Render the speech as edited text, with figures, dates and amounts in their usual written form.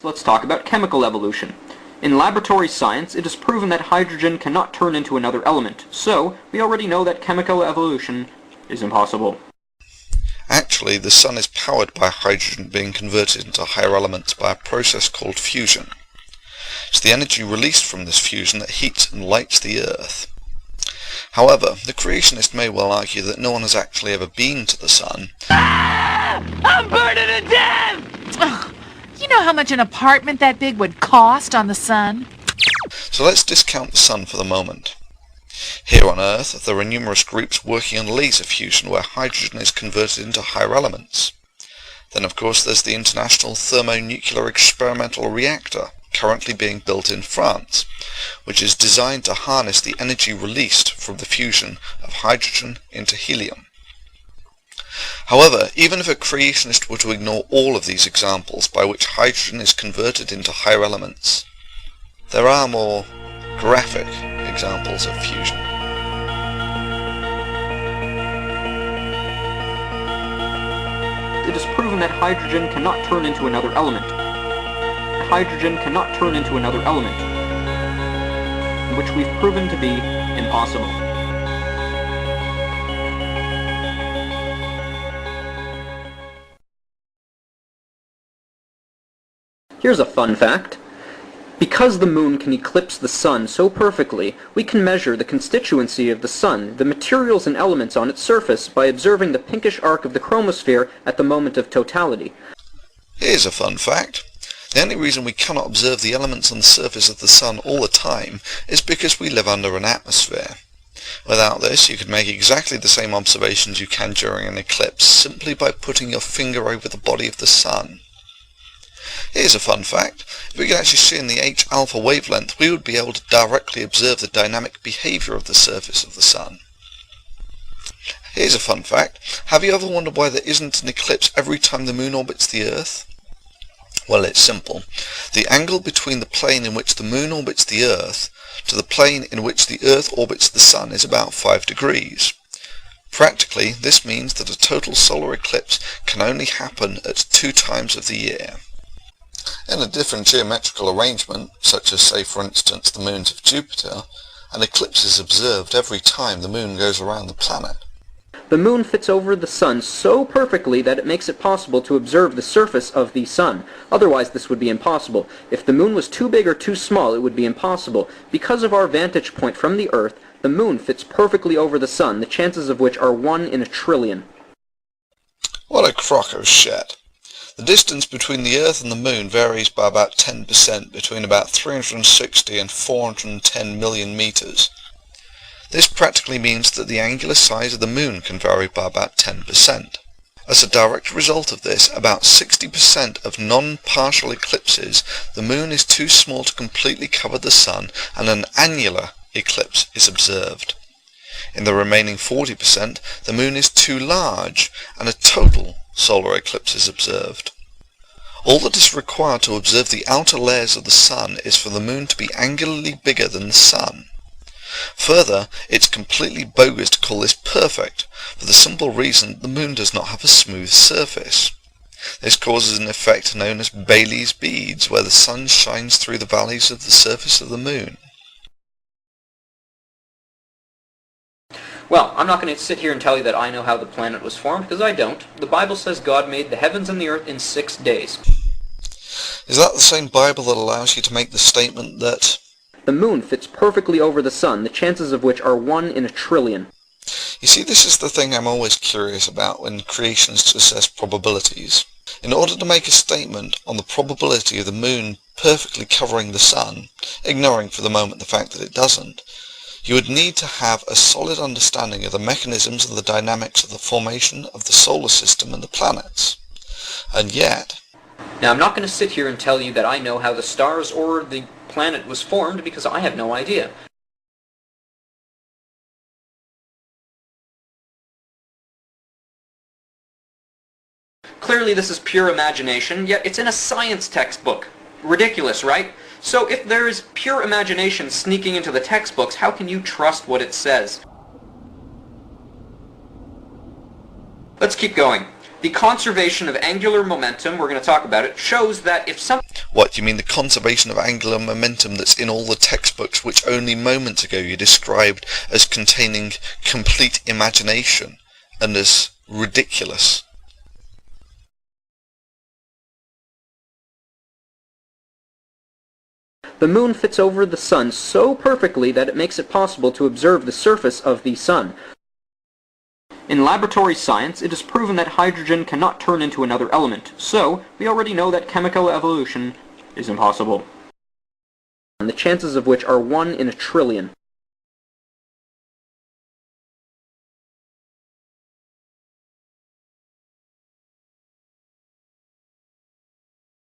Let's talk about chemical evolution. In laboratory science, it is proven that hydrogen cannot turn into another element, so we already know that chemical evolution is impossible. Actually, the sun is powered by hydrogen being converted into higher elements by a process called fusion. It's the energy released from this fusion that heats and lights the Earth. However, the creationist may well argue that no one has actually ever been to the sun. I'm burning to death! Ugh, you know how much an apartment that big would cost on the sun? So let's discount the sun for the moment. Here on Earth, there are numerous groups working on laser fusion where hydrogen is converted into higher elements. Then of course there's the International Thermonuclear Experimental Reactor, currently being built in France, which is designed to harness the energy released from the fusion of hydrogen into helium. However, even if a creationist were to ignore all of these examples by which hydrogen is converted into higher elements, there are more graphic examples of fusion. It is proven that hydrogen cannot turn into another element. Hydrogen cannot turn into another element, which we've proven to be impossible. Here's a fun fact. Because the moon can eclipse the sun so perfectly, we can measure the constituency of the sun, the materials and elements on its surface, by observing the pinkish arc of the chromosphere at the moment of totality. Here's a fun fact. The only reason we cannot observe the elements on the surface of the sun all the time is because we live under an atmosphere. Without this, you could make exactly the same observations you can during an eclipse simply by putting your finger over the body of the sun. Here's a fun fact. If we could actually see in the H-alpha wavelength, we would be able to directly observe the dynamic behavior of the surface of the sun. Here's a fun fact. Have you ever wondered why there isn't an eclipse every time the moon orbits the Earth? Well, it's simple. The angle between the plane in which the moon orbits the Earth to the plane in which the Earth orbits the sun is about 5 degrees. Practically, this means that a total solar eclipse can only happen at 2 times of the year. In a different geometrical arrangement, such as say for instance the moons of Jupiter, an eclipse is observed every time the moon goes around the planet. The moon fits over the sun so perfectly that it makes it possible to observe the surface of the sun. Otherwise this would be impossible. If the moon was too big or too small, it would be impossible. Because of our vantage point from the Earth, the moon fits perfectly over the sun, the chances of which are 1 in a trillion. What a crock of shit. The distance between the Earth and the Moon varies by about 10%, between about 360 and 410 million meters. This practically means that the angular size of the Moon can vary by about 10%. As a direct result of this, about 60% of non-partial eclipses, the Moon is too small to completely cover the Sun, and an annular eclipse is observed. In the remaining 40%, the Moon is too large, and a total solar eclipse is observed. All that is required to observe the outer layers of the Sun is for the Moon to be angularly bigger than the Sun. Further, it's completely bogus to call this perfect, for the simple reason that the Moon does not have a smooth surface. This causes an effect known as Bailey's beads, where the Sun shines through the valleys of the surface of the Moon. Well, I'm not going to sit here and tell you that I know how the planet was formed, because I don't. The Bible says God made the heavens and the earth in 6 days. Is that the same Bible that allows you to make the statement that the moon fits perfectly over the sun, the chances of which are 1 in a trillion? You see, this is the thing I'm always curious about when creationists assess probabilities. In order to make a statement on the probability of the moon perfectly covering the sun, ignoring for the moment the fact that it doesn't, you would need to have a solid understanding of the mechanisms and the dynamics of the formation of the solar system and the planets. And yet... Now, I'm not going to sit here and tell you that I know how the stars or the planet was formed, because I have no idea. Clearly this is pure imagination, yet it's in a science textbook. Ridiculous, right? So if there is pure imagination sneaking into the textbooks, how can you trust what it says? Let's keep going. The conservation of angular momentum, we're going to talk about it, shows that if some... What, you mean the conservation of angular momentum that's in all the textbooks which only moments ago you described as containing complete imagination and as ridiculous? The moon fits over the sun so perfectly that it makes it possible to observe the surface of the sun. In laboratory science, it is proven that hydrogen cannot turn into another element, so we already know that chemical evolution is impossible, and the chances of which are 1 in a trillion.